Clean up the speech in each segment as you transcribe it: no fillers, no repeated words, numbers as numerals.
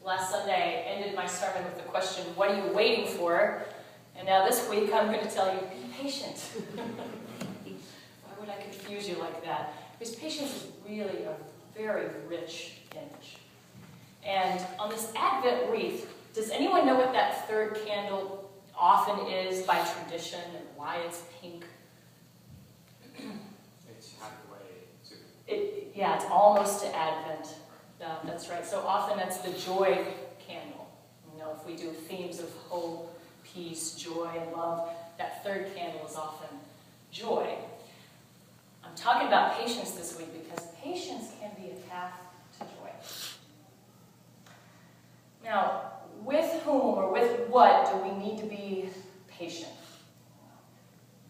Last Sunday I ended my sermon with the question, what are you waiting for? And now this week I'm going to tell you, be patient. Why would I confuse you like that? Because patience is really a very rich image. And on this Advent wreath, does anyone know what that third candle often is by tradition and why it's pink? It's halfway to... Yeah, it's almost to Advent. That's right. So often that's the joy candle. You know, if we do themes of hope, peace, joy, and love, that third candle is often joy. I'm talking about patience this week because patience can be a path to joy. Now, with whom or with what do we need to be patient?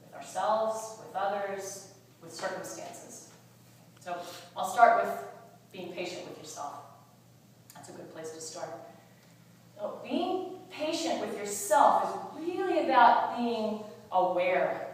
With ourselves, with others, with circumstances. So I'll start with being patient with yourself. That's a good place to start. So being patient with yourself is really about being aware.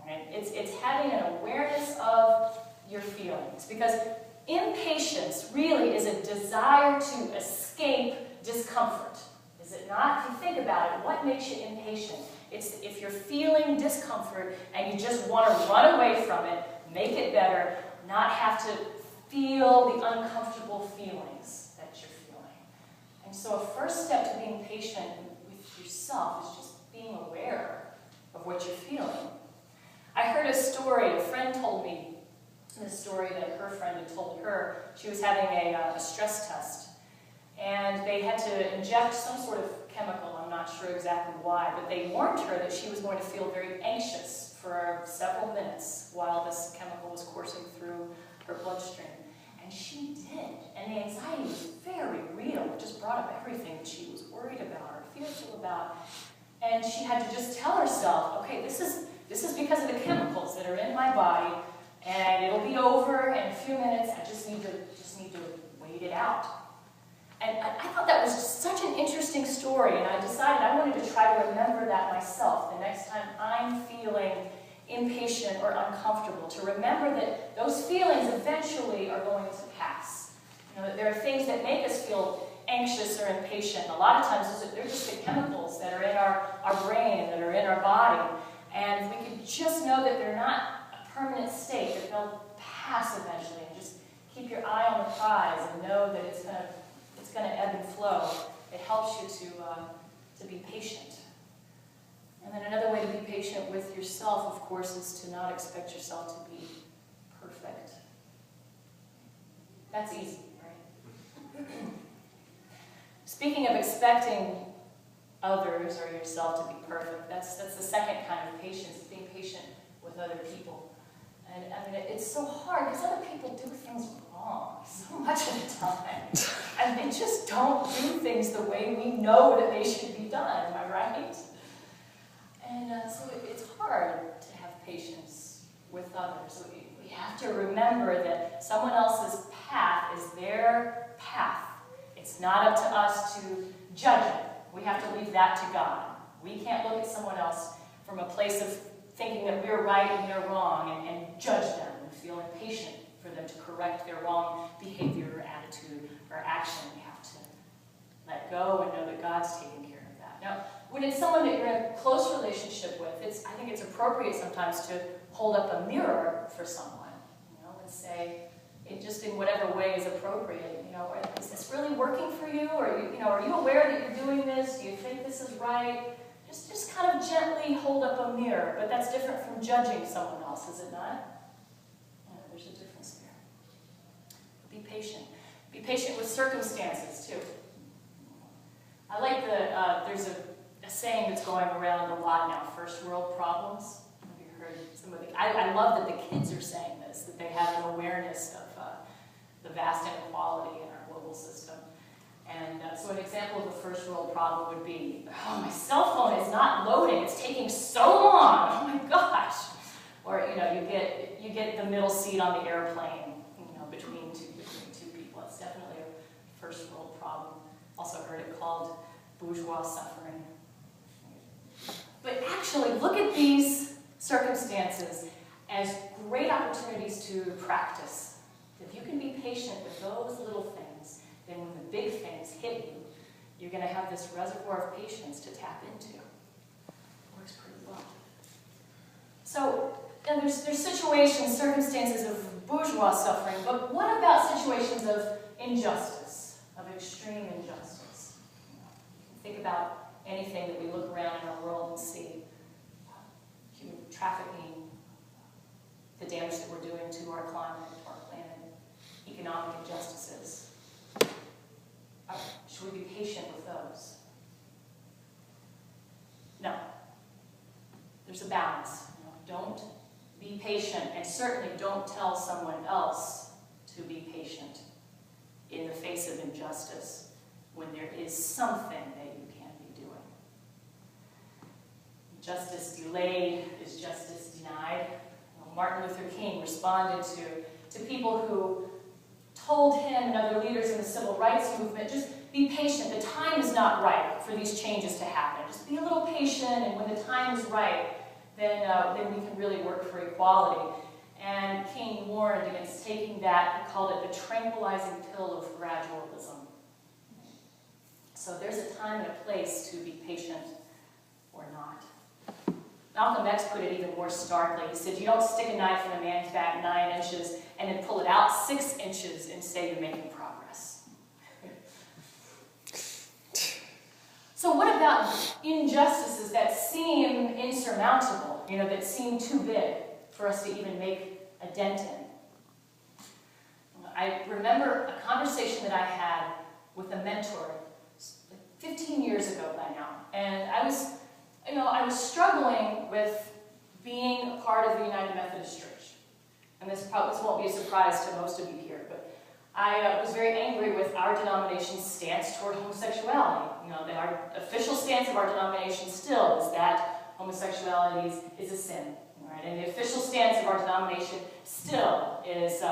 Right? It's having an awareness of your feelings. Because impatience really is a desire to escape discomfort. Is it not? If you think about it, what makes you impatient? It's if you're feeling discomfort and you just want to run away from it, make it better, not have to feel the uncomfortable feelings that you're feeling. And so a first step to being patient with yourself is just being aware of what you're feeling. I heard a story, a friend told me this story that her friend had told her. She was having a stress test, and they had to inject some sort of chemical, I'm not sure exactly why, but they warned her that she was going to feel very anxious for several minutes while this chemical was coursing through her bloodstream. And she did. And the anxiety was very real. It just brought up everything that she was worried about or fearful about. And she had to just tell herself, okay, this is because of the chemicals that are in my body, and it'll be over in a few minutes. I just need to wait it out. And I thought that was just such an interesting story, and I decided I wanted to try to remember that myself the next time I'm feeling impatient or uncomfortable, to remember that those feelings eventually are going to pass. You know, that there are things that make us feel anxious or impatient. A lot of times they're just the chemicals that are in our brain and that are in our body. And if we could just know that they're not a permanent state, that they'll pass eventually, and just keep your eye on the prize and know that it's going to ebb and flow, it helps you to be patient. And then another way to be patient with yourself, of course, is to not expect yourself to be perfect. That's easy, right? Speaking of expecting others or yourself to be perfect, that's the second kind of patience, being patient with other people. And I mean, it's so hard because other people do things wrong so much of the time. And they just don't do things the way we know that they should be done, am I right? And so it's hard to have patience with others. We have to remember that someone else's path is their path. It's not up to us to judge it. We have to leave that to God. We can't look at someone else from a place of thinking that we're right and they're wrong and judge them and feel impatient for them to correct their wrong behavior or attitude or action. We have to let go and know that God's taking care of that. Now, when it's someone that you're in a close relationship with, I think it's appropriate sometimes to hold up a mirror for someone, and say, just in whatever way is appropriate, is this really working for you? Or are you aware that you're doing this? Do you think this is right? Just kind of gently hold up a mirror, but that's different from judging someone else, is it not? Yeah, there's a difference there. Be patient. Be patient with circumstances too. I like there's a saying that's going around a lot now, first world problems. Have you heard some of I love that the kids are saying this, that they have an awareness of the vast inequality in our global system. And so an example of a first world problem would be, oh, my cell phone is not loading, it's taking so long, oh my gosh. Or, you get the middle seat on the airplane, between two people. It's definitely a first world problem. Also heard it called bourgeois suffering. But actually, look at these circumstances as great opportunities to practice. If you can be patient with those little things, then when the big things hit you, you're going to have this reservoir of patience to tap into. Works pretty well. So, and there's situations, circumstances of bourgeois suffering, but what about situations of injustice, of extreme injustice? You can think about anything that we look around in our world and see. Human trafficking, the damage that we're doing to our climate, to our planet, economic injustices. Should we be patient with those? No. There's a balance. Don't be patient, and certainly don't tell someone else to be patient in the face of injustice when there is something that you can be doing. Justice delayed is justice denied. Martin Luther King responded to people who told him and other leaders in the civil rights movement, just be patient. The time is not right for these changes to happen. Just be a little patient, and when the time is right, then we can really work for equality. And King warned against taking that, he called it the tranquilizing pill of gradualism. So there's a time and a place to be patient or not. Malcolm X put it even more starkly. He said, you don't stick a knife in a man's back 9 inches and then pull it out 6 inches and say you're making progress. So what about injustices that seem insurmountable, that seem too big for us to even make a dent in? I remember a conversation that I had with a mentor 15 years ago by now, and I was struggling with being a part of the United Methodist Church. And this won't be a surprise to most of you here, but I was very angry with our denomination's stance toward homosexuality. Our official stance of our denomination still is that homosexuality is a sin. Right? And the official stance of our denomination still is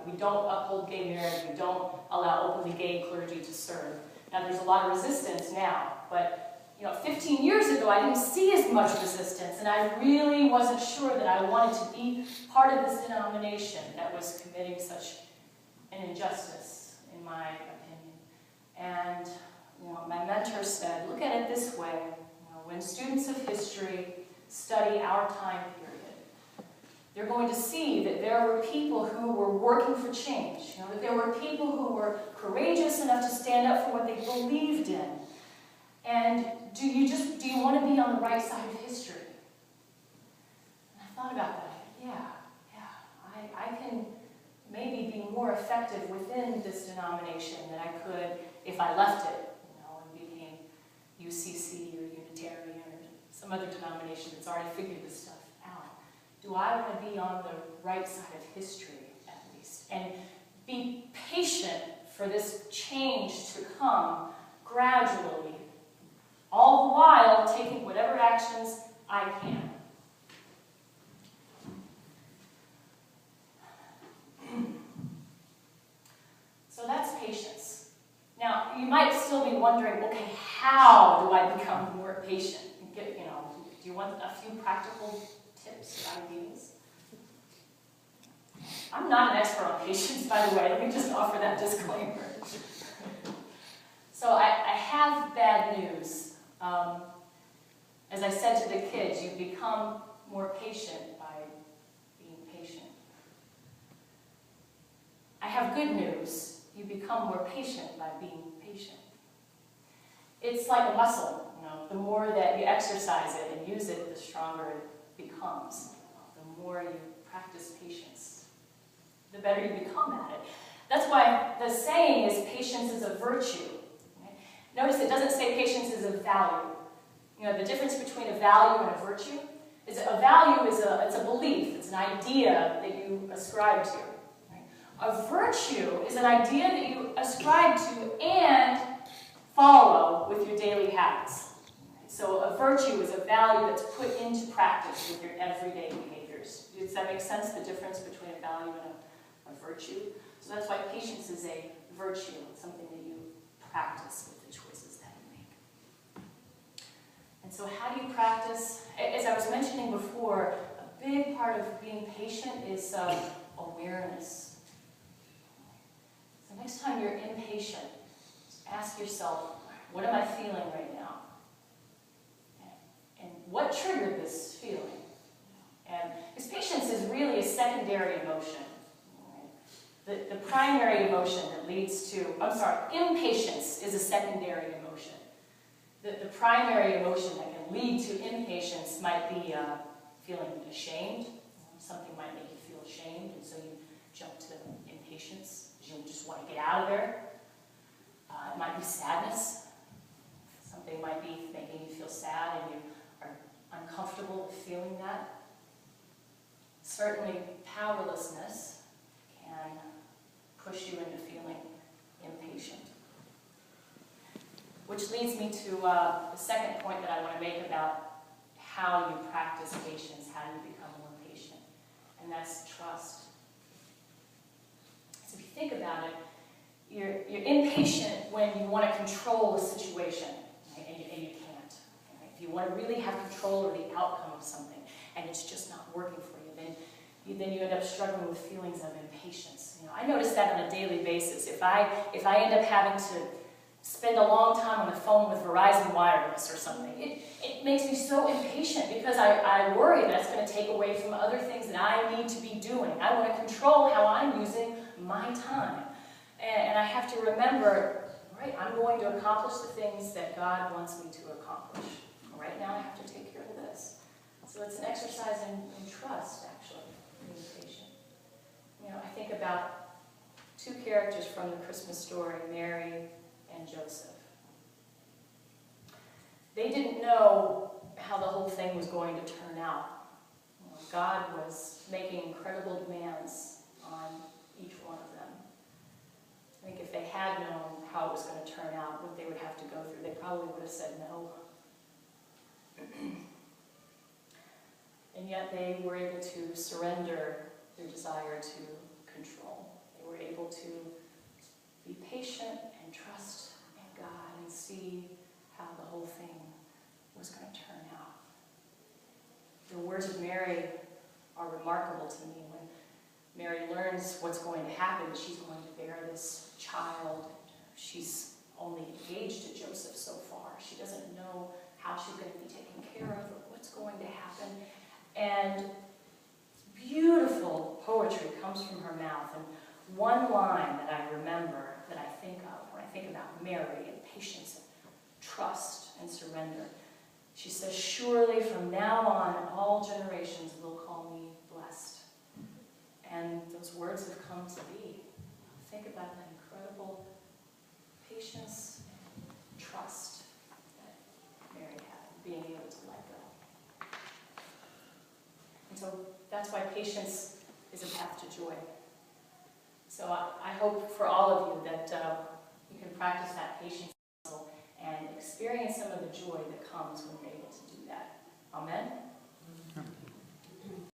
we don't uphold gay marriage, we don't allow openly gay clergy to serve. Now there's a lot of resistance now, but 15 years ago, I didn't see as much resistance, and I really wasn't sure that I wanted to be part of this denomination that was committing such an injustice, in my opinion. And my mentor said, look at it this way. When students of history study our time period, they're going to see that there were people who were working for change, that there were people who were courageous enough to stand up for what they believed in. And do you want to be on the right side of history? And I thought about that. I can maybe be more effective within this denomination than I could if I left it, and became UCC or Unitarian or some other denomination that's already figured this stuff out. Do I want to be on the right side of history, at least, and be patient for this change to come gradually, all the while taking whatever actions I can. So that's patience. Now, you might still be wondering, okay, how do I become more patient? Do you want a few practical tips or ideas? I'm not an expert on patience, by the way. Let me just offer that disclaimer. So I have bad news. As I said to the kids, you become more patient by being patient. I have good news. You become more patient by being patient. It's like a muscle. The more that you exercise it and use it, the stronger it becomes. The more you practice patience, the better you become at it. That's why the saying is patience is a virtue. Notice it doesn't say patience is a value. The difference between a value and a virtue is a value is it's a belief, it's an idea that you ascribe to. Right? A virtue is an idea that you ascribe to and follow with your daily habits. So a virtue is a value that's put into practice with your everyday behaviors. Does that make sense, the difference between a value and a virtue? So that's why patience is a virtue. It's something that you practice with the choices that you make. And so how do you practice? As I was mentioning before, a big part of being patient is awareness. So next time you're impatient, ask yourself, what am I feeling right now? And what triggered this feeling? And because patience is really a secondary emotion. The primary emotion that leads to, impatience is a secondary emotion. The primary emotion that can lead to impatience might be feeling ashamed. Something might make you feel ashamed, and so you jump to impatience because you just want to get out of there. It might be sadness. Something might be making you feel sad and you are uncomfortable with feeling that. Certainly, powerlessness can push you into feeling impatient. Which leads me to the second point that I want to make about how you practice patience, how you become more patient, and that's trust. So if you think about it, you're impatient when you want to control a situation, right? and you can't. Right? If you want to really have control over the outcome of something, and it's just not working for you, then you end up struggling with feelings of impatience. I notice that on a daily basis. If I end up having to spend a long time on the phone with Verizon Wireless or something, it makes me so impatient because I worry that it's going to take away from other things that I need to be doing. I want to control how I'm using my time. And I have to remember, right, I'm going to accomplish the things that God wants me to accomplish. Right now I have to take care of this. So it's an exercise in trust, actually. Patient. I think about two characters from the Christmas story, Mary and Joseph. They didn't know how the whole thing was going to turn out. God was making incredible demands on each one of them. I think if they had known how it was going to turn out, what they would have to go through, they probably would have said no. And yet they were able to surrender their desire to control. They were able to be patient and trust in God and see how the whole thing was going to turn out. The words of Mary are remarkable to me. When Mary learns what's going to happen, she's going to bear this child. She's only engaged to Joseph so far. She doesn't know how she's going to be taken care of or what's going to happen. And beautiful poetry comes from her mouth. And one line that I remember, that I think of when I think about Mary and patience and trust and surrender, she says, "Surely from now on all generations will call me blessed." And those words have come to be. Think about that incredible patience and trust that Mary had, being able to let go. And so that's why patience is a path to joy. So I hope for all of you that you can practice that patience and experience some of the joy that comes when you're able to do that. Amen?